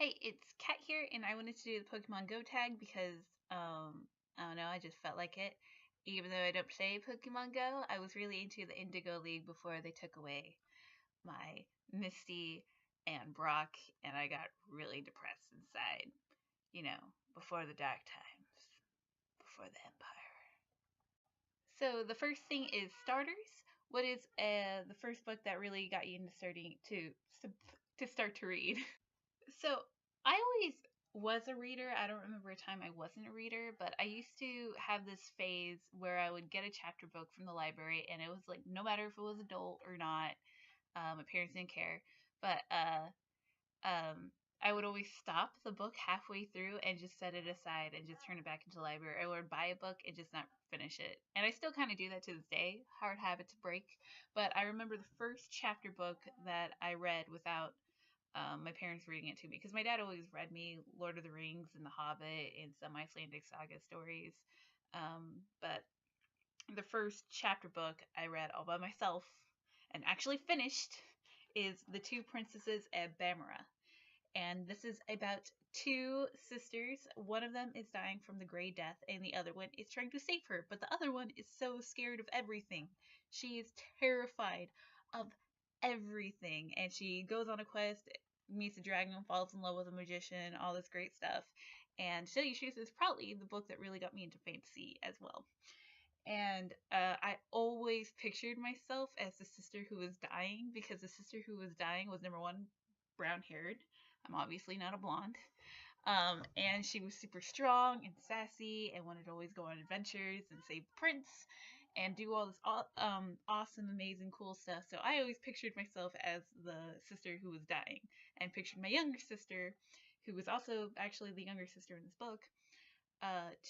Hey, it's Kat here, and I wanted to do the Pokemon Go tag because, I don't know, I just felt like it. Even though I don't play Pokemon Go, I was really into the Indigo League before they took away my Misty and Brock, and I got really depressed inside, you know, before the dark times, before the Empire. So the first thing is starters. What is the first book that really got you into starting to start to read? So I always was a reader. I don't remember a time I wasn't a reader, but I used to have this phase where I would get a chapter book from the library, and it was like no matter if it was adult or not, my parents didn't care. But um, I would always stop the book halfway through and just set it aside and just turn it back into the library. I would buy a book and just not finish it. And I still kind of do that to this day. Hard habit to break. But I remember the first chapter book that I read without my parents reading it to me because my dad always read me Lord of the Rings and The Hobbit and some Icelandic saga stories. But the first chapter book I read all by myself and actually finished is The Two Princesses at Bamara. And this is about two sisters. One of them is dying from the Grey Death, and the other one is trying to save her. But the other one is so scared of everything. She is terrified of everything. And she goes on a quest, meets a dragon, falls in love with a magician, all this great stuff. And To Tell You the Truth is probably the book that really got me into fantasy as well. And I always pictured myself as the sister who was dying because the sister who was dying was number one, brown haired. I'm obviously not a blonde. And she was super strong and sassy and wanted to always go on adventures and save the prince and do all this awesome, amazing, cool stuff. So I always pictured myself as the sister who was dying and pictured my younger sister, who was also actually the younger sister in this book,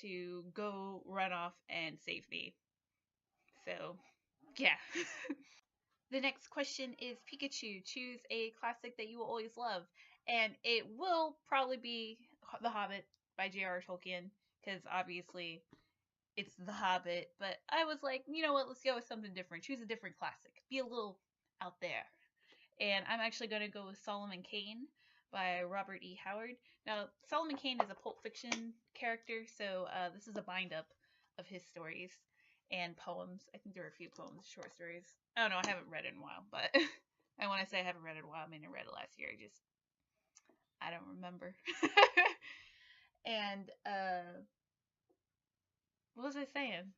to go run off and save me. So, yeah. The next question is Pikachu. Choose a classic that you will always love. And it will probably be The Hobbit by J.R.R. Tolkien, because obviously it's The Hobbit. But I was like, you know what, let's go with something different. Choose a different classic. Be a little out there. And I'm actually going to go with Solomon Kane by Robert E. Howard. Now, Solomon Kane is a Pulp Fiction character, so this is a bind up of his stories and poems. I think there are a few poems, short stories. I don't know, I haven't read it in a while, but and when I say I haven't read it in a while, I mean I read it last year. I don't remember. And what was I saying?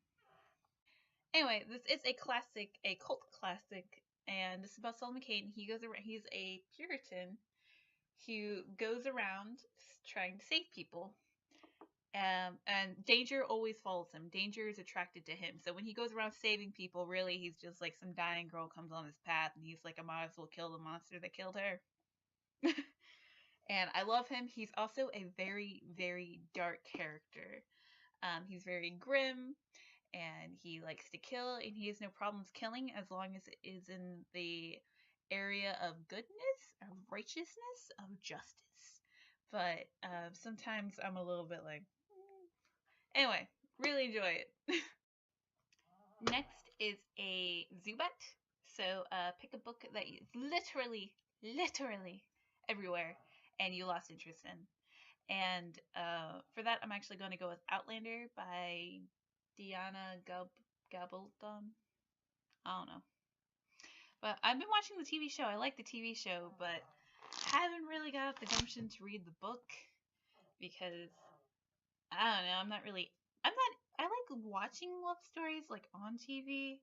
Anyway, this is a classic, a cult classic, and this is about Solomon Kane. He goes around. He's a Puritan who goes around trying to save people. And danger always follows him. Danger is attracted to him. So when he goes around saving people, really, he's just like some dying girl comes on his path, and he's like, I might as well kill the monster that killed her. And I love him. He's also a very, very dark character. He's very grim, and he likes to kill, and he has no problems killing as long as it is in the area of goodness, of righteousness, of justice. But sometimes I'm a little bit like, anyway, really enjoy it. Next is a Zubat. So pick a book that is literally everywhere, and you lost interest in. And for that, I'm actually going to go with Outlander by Diana Gabaldon. I don't know. But I've been watching the TV show. I like the TV show, but haven't really got the gumption to read the book because I don't know. I'm not really. I'm not. I like watching love stories like on TV,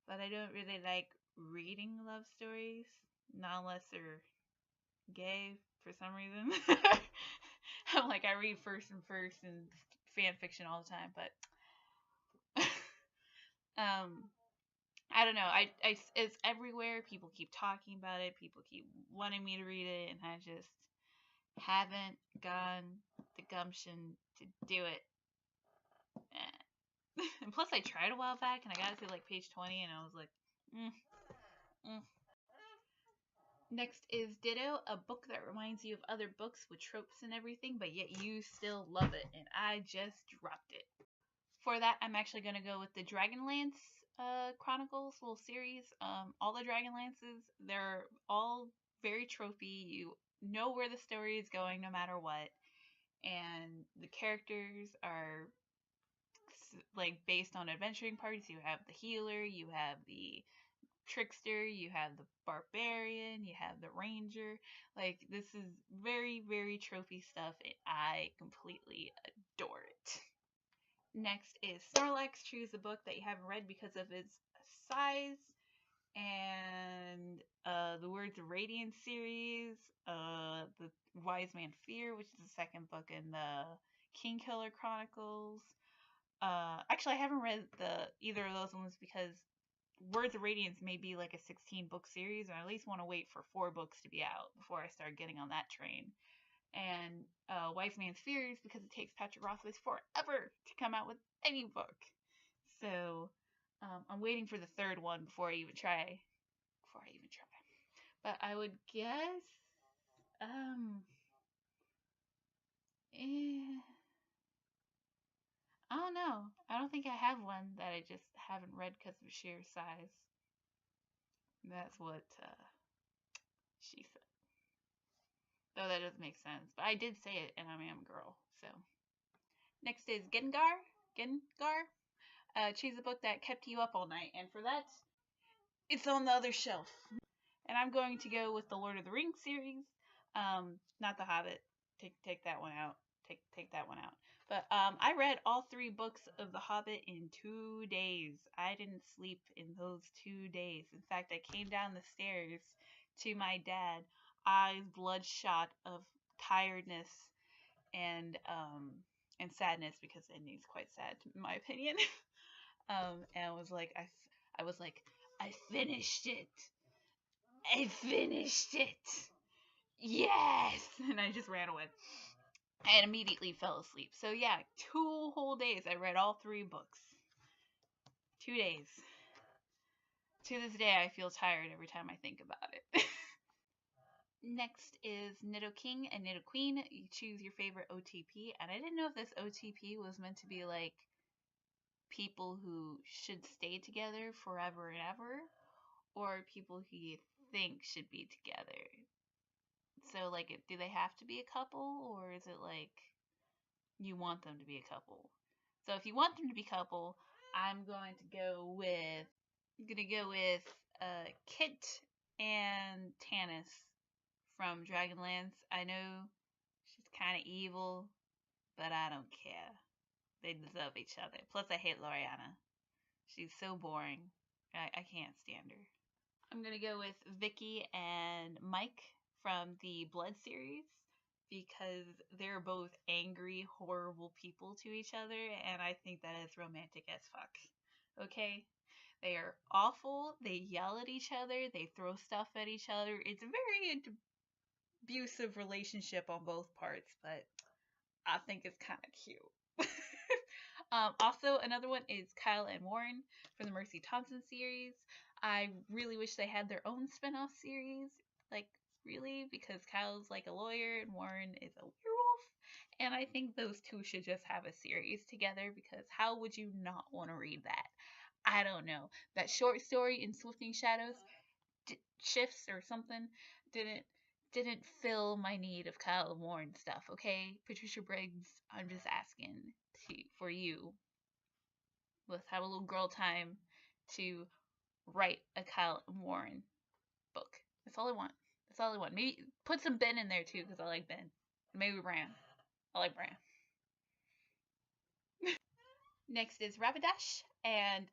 but I don't really like reading love stories, not unless they're gay for some reason. I'm like I read first and fan fiction all the time, but um, I don't know. It's everywhere. People keep talking about it. People keep wanting me to read it, and I just haven't gotten the gumption to do it. And plus, I tried a while back, and I got to like page 20, and I was like, mm, mm. Next is Ditto, a book that reminds you of other books with tropes and everything, but yet you still love it, and I just dropped it. For that, I'm actually going to go with the Dragonlance Chronicles little series. All the Dragonlances, they're all very tropey. You know where the story is going no matter what, and the characters are like based on adventuring parties. You have the healer, you have the trickster, you have the barbarian, you have the ranger. Like, this is very, very trophy stuff, and I completely adore it. Next is Snorlax. Choose a book that you haven't read because of its size, and the Words of Radiance series, the Wise Man Fear, which is the second book in the Kingkiller Chronicles. Actually, I haven't read either of those ones because Words of Radiance may be like a 16-book series, and I at least want to wait for 4 books to be out before I start getting on that train. And Wise Man's Fears because it takes Patrick Rothfuss forever to come out with any book. So I'm waiting for the third one before I even try. But I would guess, eh, I don't know. I don't think I have one that I just haven't read because of sheer size. That's what she said. Though that doesn't make sense. But I did say it, and I am a girl, so. Next is Gengar. Choose a book that kept you up all night, and for that, it's on the other shelf. And I'm going to go with the Lord of the Rings series. Not The Hobbit. Take that one out. Take that one out. But I read all 3 books of The Hobbit in 2 days. I didn't sleep in those 2 days. In fact, I came down the stairs to my dad, eyes bloodshot of tiredness and sadness, because the ending's quite sad in my opinion. And I was like, I finished it. I finished it. Yes! And I just ran away. And immediately fell asleep. So yeah, 2 whole days I read all 3 books. 2 days. To this day, I feel tired every time I think about it. Next is Nidoking and Nidoqueen. You choose your favorite OTP. And I didn't know if this OTP was meant to be like people who should stay together forever and ever, or people who you think should be together. So, like, do they have to be a couple, or is it like you want them to be a couple? So, if you want them to be a couple, I'm going to go with Kit and Tannis from Dragonlance. I know she's kind of evil, but I don't care. They deserve each other. Plus, I hate Loriana. She's so boring. I can't stand her. I'm gonna go with Vicky and Mike from the Blood series because they're both angry, horrible people to each other, and I think that is romantic as fuck. Okay? They are awful. They yell at each other. They throw stuff at each other. It's a very abusive relationship on both parts, but I think it's kind of cute. Also, another one is Kyle and Warren from the Mercy Thompson series. I really wish they had their own spin-off series, like, really, because Kyle's like a lawyer and Warren is a werewolf, and I think those two should just have a series together, because how would you not want to read that? I don't know. That short story in Swifting Shadows, Shifts or something, didn't fill my need of Kyle and Warren stuff, okay? Patricia Briggs, I'm just asking for you. Let's have a little girl time to write a Kyle and Warren book. That's all I want. That's all I want. Maybe put some Ben in there too, because I like Ben. Maybe Bran. I like Bran. Next is Rapidash, and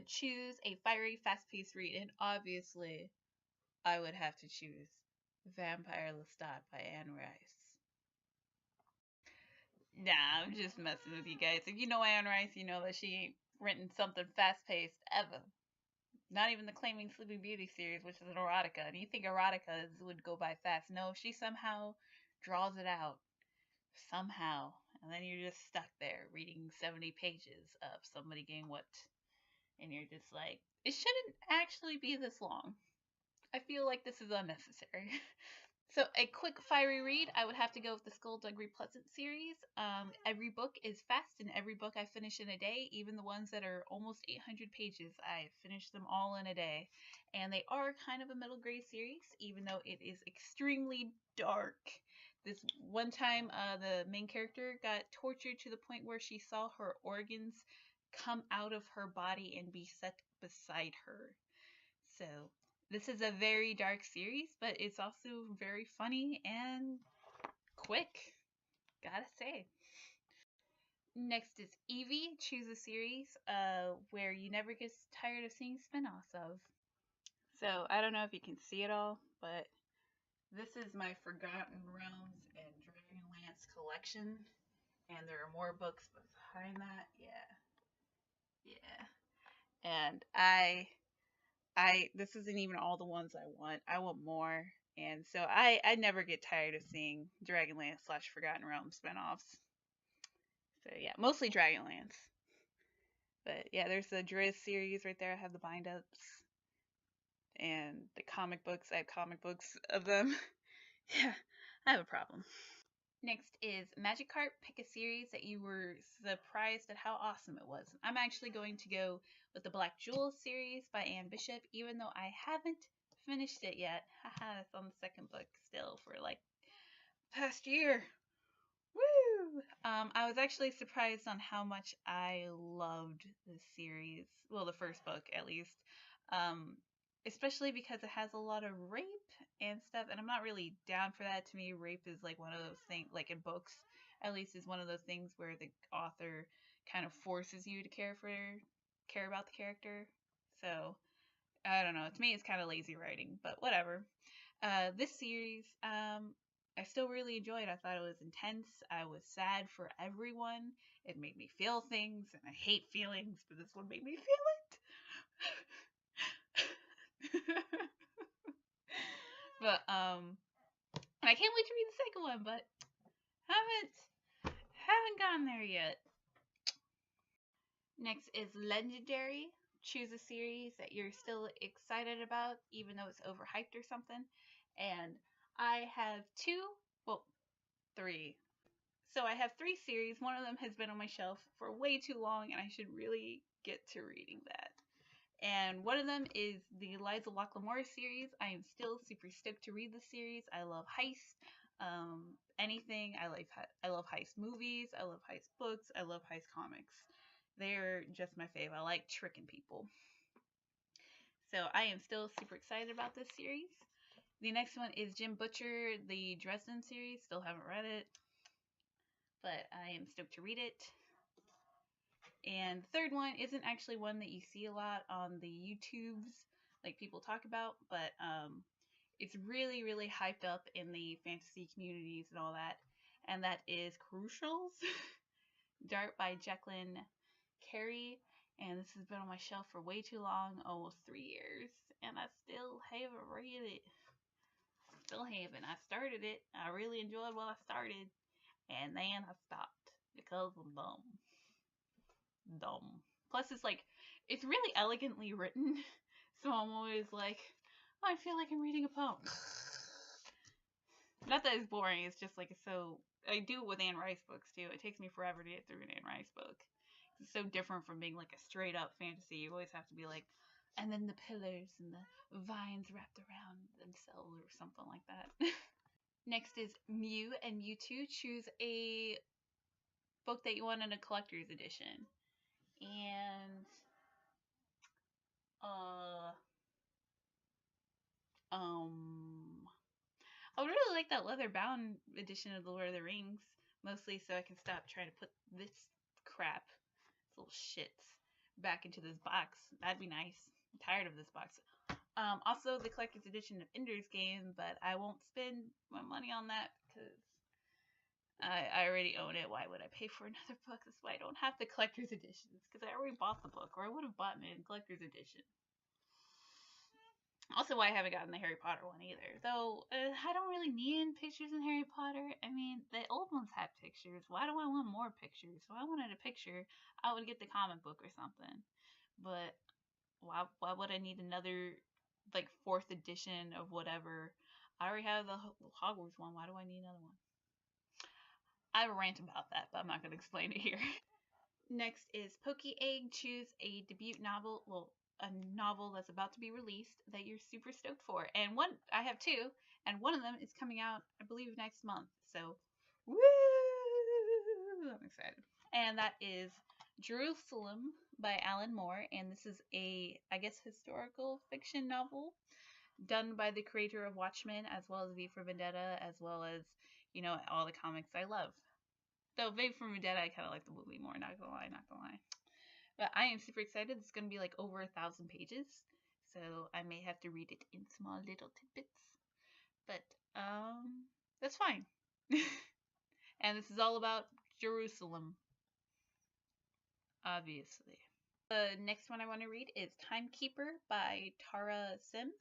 choose a fiery, fast-paced read. And obviously, I would have to choose Vampire Lestat by Anne Rice. Nah, I'm just messing with you guys. If you know Anne Rice, you know that she ain't written something fast-paced ever. Not even the Claiming Sleeping Beauty series, which is an erotica. And you think erotica would go by fast. No, she somehow draws it out. Somehow. And then you're just stuck there reading 70 pages of somebody getting whipped. And you're just like, it shouldn't actually be this long. I feel like this is unnecessary. So a quick fiery read, I would have to go with the Skullduggery Pleasant series. Every book is fast, and every book I finish in a day, even the ones that are almost 800 pages. I finish them all in a day. And they are kind of a middle grade series, even though it is extremely dark. This one time, the main character got tortured to the point where she saw her organs come out of her body and be set beside her. So this is a very dark series, but it's also very funny and quick, gotta say. Next is Evie. Choose a series where you never get tired of seeing spin-offs of. So I don't know if you can see it all, but this is my Forgotten Realms and Dragonlance collection, and there are more books behind that. Yeah, yeah. And I this isn't even all the ones I want. I want more. And so I never get tired of seeing Dragonlance slash Forgotten Realms spinoffs. So yeah, mostly Dragonlance. But yeah, there's the Driz series right there. I have the bind ups and the comic books. I have comic books of them. Yeah, I have a problem. Next is Magikarp. Pick a series that you were surprised at how awesome it was. I'm actually going to go with the Black Jewel series by Anne Bishop, even though I haven't finished it yet. Haha, it's on the second book still for like past year. Woo! I was actually surprised on how much I loved this series. Well, the first book at least. Um, Especially because it has a lot of rape and stuff, and I'm not really down for that. To me, rape is like one of those things, like in books, at least, is one of those things where the author kind of forces you to care about the character. So I don't know. To me, it's kind of lazy writing, but whatever. This series, I still really enjoyed. I thought it was intense. I was sad for everyone. It made me feel things, and I hate feelings, but this one made me feel it. But I can't wait to read the second one, but haven't gotten there yet. Next is Legendary. Choose a series that you're still excited about, even though it's overhyped or something. And I have three. So I have three series. One of them has been on my shelf for way too long, and I should really get to reading that. And one of them is the Liza Locke-Lamora series. I am still super stoked to read this series. I love heist. Anything. I love heist movies. I love heist books. I love heist comics. They're just my fave. I like tricking people. So I am still super excited about this series. The next one is Jim Butcher, the Dresden series. Still haven't read it, but I am stoked to read it. And the third one isn't actually one that you see a lot on the YouTubes, like people talk about, but it's really, really hyped up in the fantasy communities and all that. And that is Crucials, Dart by Jacqueline Carey. And this has been on my shelf for way too long, almost 3 years, and I still haven't read it. Still haven't. I started it. I really enjoyed what I started, and then I stopped because I'm dumb. Plus, it's really elegantly written, so I'm always like, oh, I feel like I'm reading a poem. Not that it's boring. It's just like it's so. I do it with Anne Rice books too. It takes me forever to get through an Anne Rice book. It's so different from being like a straight up fantasy. You always have to be like, and then the pillars and the vines wrapped around themselves or something like that. Next is Mew and Mewtwo. Choose a book that you want in a collector's edition. And uh I would really like that leather bound edition of the Lord of the Rings, mostly so I can stop trying to put this crap, this little shits, back into this box. That'd be nice. I'm tired of this box. Also the collector's edition of Ender's Game, but I won't spend my money on that because I already own it. Why would I pay for another book? That's why I don't have the collector's editions, because I already bought the book, or I would have bought it in collector's edition. Also, why I haven't gotten the Harry Potter one either. Though, I don't really need pictures in Harry Potter. I mean, the old ones had pictures. Why do I want more pictures? If I wanted a picture, I would get the comic book or something. But why would I need another, like, fourth edition of whatever? I already have the Hogwarts one. Why do I need another one? I have a rant about that, but I'm not going to explain it here. Next is Poke Egg. Choose a debut novel, well, a novel that's about to be released that you're super stoked for. And one, I have two, and one of them is coming out, I believe, next month. So, woo! I'm excited. And that is Jerusalem by Alan Moore. And this is a, I guess, historical fiction novel done by the creator of Watchmen, as well as V for Vendetta, as well as, all the comics I love. Though V for Vendetta, I kind of like the movie more, not gonna lie, not gonna lie. But I am super excited. It's gonna be like over 1,000 pages, so I may have to read it in small little tidbits. But that's fine. And this is all about Jerusalem, obviously. The next one I want to read is Timekeeper by Tara Sim.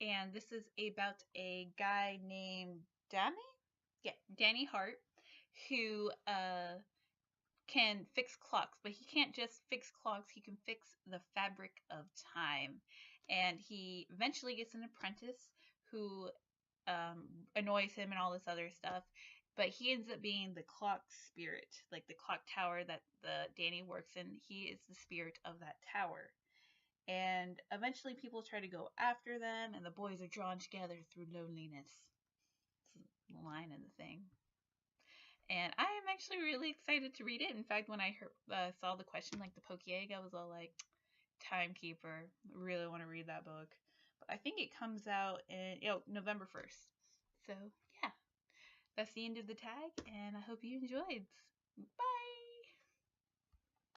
And this is about a guy named Danny? Yeah, Danny Hart, who can fix clocks, but he can't just fix clocks, he can fix the fabric of time. And he eventually gets an apprentice who annoys him and all this other stuff. But he ends up being the clock spirit, like the clock tower that the Danny works in. He is the spirit of that tower. And eventually people try to go after them, and the boys are drawn together through loneliness. It's the line in the thing. And I am actually really excited to read it. In fact, when I saw the question, like the Poke Egg, I was all like, Timekeeper. I really want to read that book. But I think it comes out in November 1st. So, yeah. That's the end of the tag, and I hope you enjoyed. Bye!